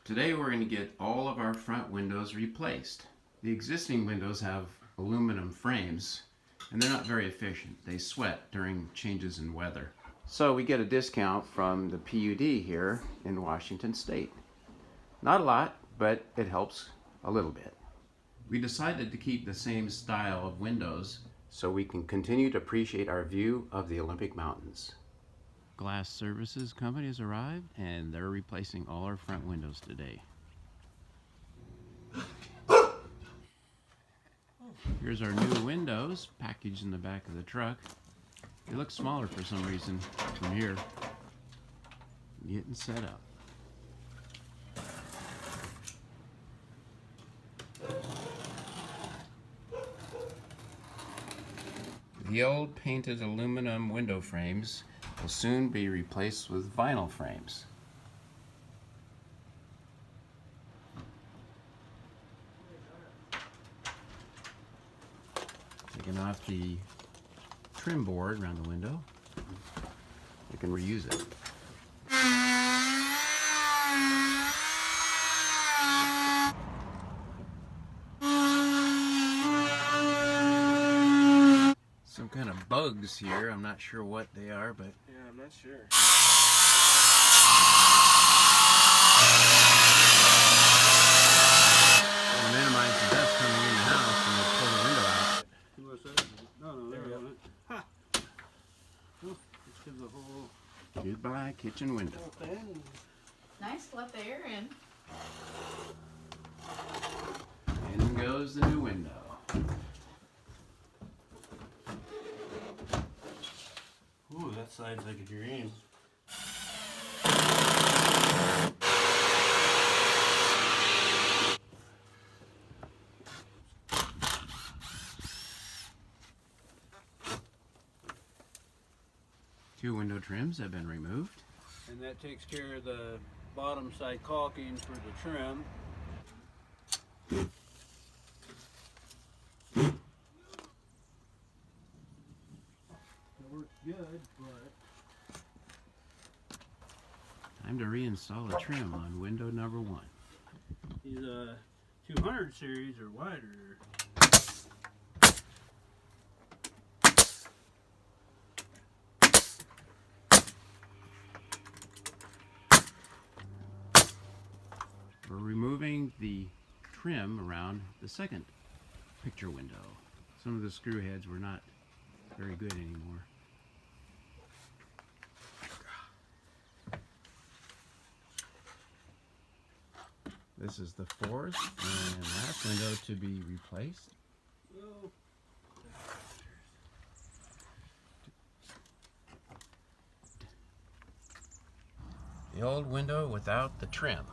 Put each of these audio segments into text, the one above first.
Today we're going to get all of our front windows replaced. The existing windows have aluminum frames and they're not very efficient. They sweat during changes in weather. So we get a discount from the PUD here in Washington State. Not a lot, but it helps a little bit. We decided to keep the same style of windows so we can continue to appreciate our view of the Olympic Mountains. Glass Services Company has arrived and they're replacing all our front windows today. Here's our new windows packaged in the back of the truck. They look smaller for some reason from here. Getting set up. The old painted aluminum window frames will soon be replaced with vinyl frames. Taking off the trim board around the window, you can reuse it. Some kind of bugs here. I'm not sure what they are, but yeah, I'm not sure. It'll minimize the dust coming in the house and we'll pull the window out. What's that? No, there we go. Ha! Oh, it's because the whole Goodbye, kitchen window. thing. Nice, let the air in. In goes the new window. Ooh, that side's like a dream. Two window trims have been removed. And that takes care of the bottom side caulking for the trim. It works good, but Time to reinstall a trim on window number 1. these 200 series are wider. We're removing the trim around the second picture window. Some of the screw heads were not very good anymore. This is the fourth and last window to be replaced. Oh. The old window without the trim.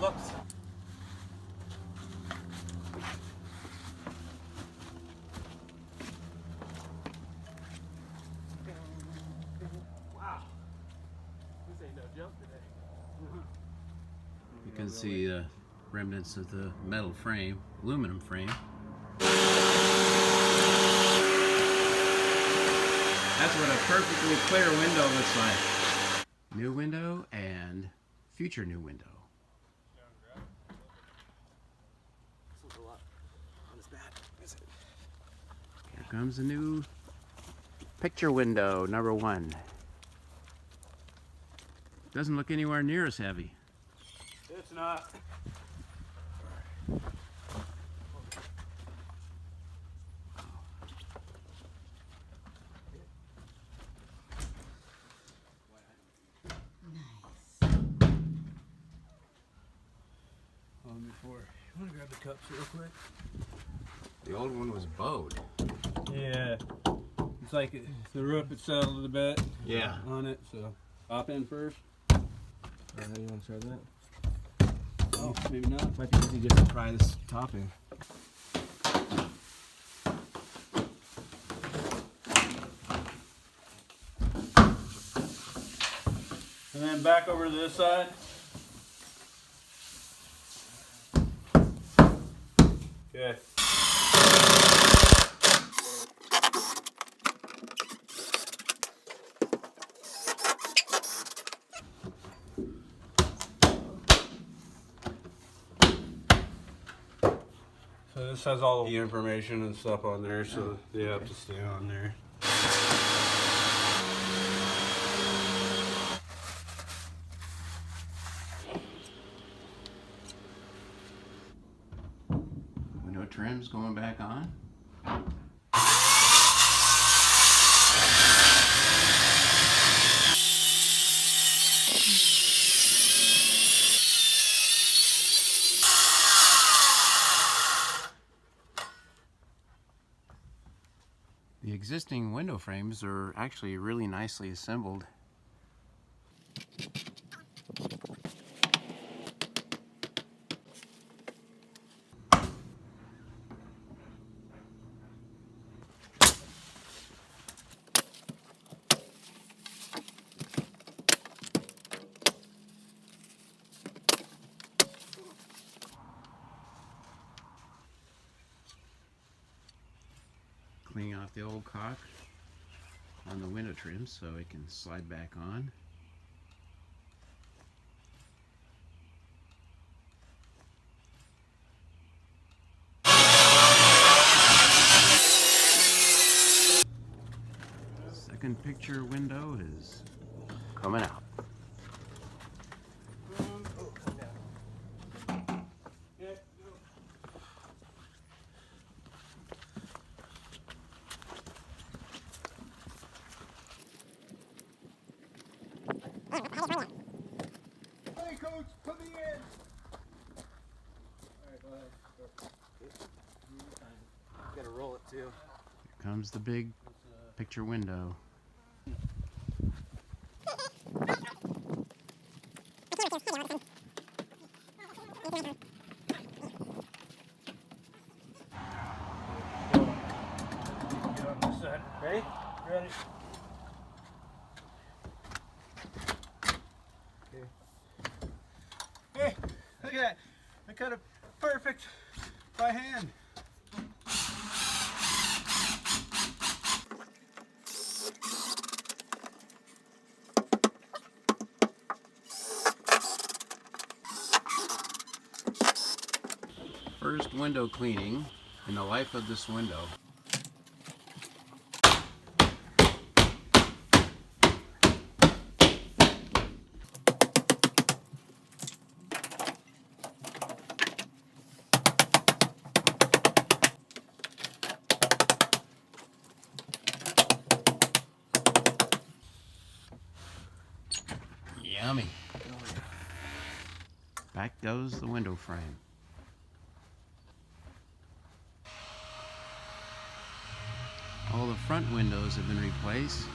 Looks. Wow. This ain't no jump today. You can see the remnants of the metal frame, aluminum frame. That's what a perfectly clear window looks like. New window and future new window. This one's a lot. Not as bad, is it? Here comes the new picture window, number 1. Doesn't look anywhere near as heavy. It's not. Before. You want to grab the cups real quick? The old one was bowed. Yeah. It's like the roof had settled a bit. Yeah. On it, so hop in first. You want to try that? Oh, maybe not. Might be easy just to pry this top in. And then back over to this side. Okay. So this has all the information and stuff on there, so they have to stay on there. Window trim's going back on. The existing window frames are actually really nicely assembled. Cleaning off the old caulk on the window trim so it can slide back on. Second picture window is coming out. Hey coach, put me in! Alright, go ahead. Gotta roll it too. Here comes the big picture window. Get on this side. Ready? Ready? Hey, look at that. I cut it perfect by hand. First window cleaning in the life of this window. Yummy. Back goes the window frame. All the front windows have been replaced.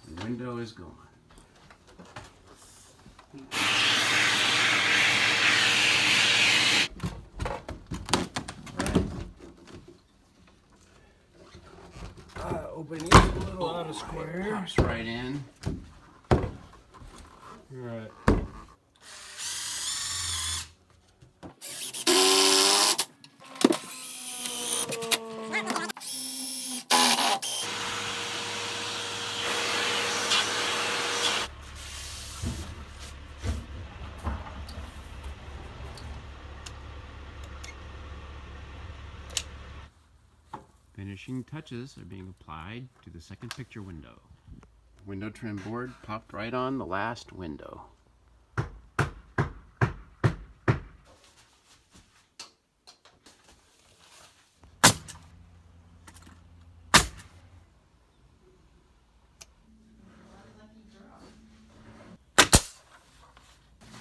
The window is gone. Opening a little out of square. Pops right in. Alright. Finishing touches are being applied to the second picture window. Window trim board popped right on the last window.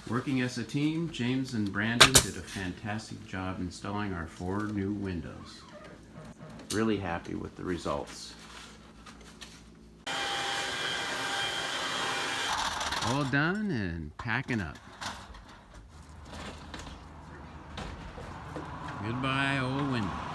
Working as a team, James and Brandon did a fantastic job installing our 4 new windows. Really happy with the results. All done and packing up. Goodbye, old window.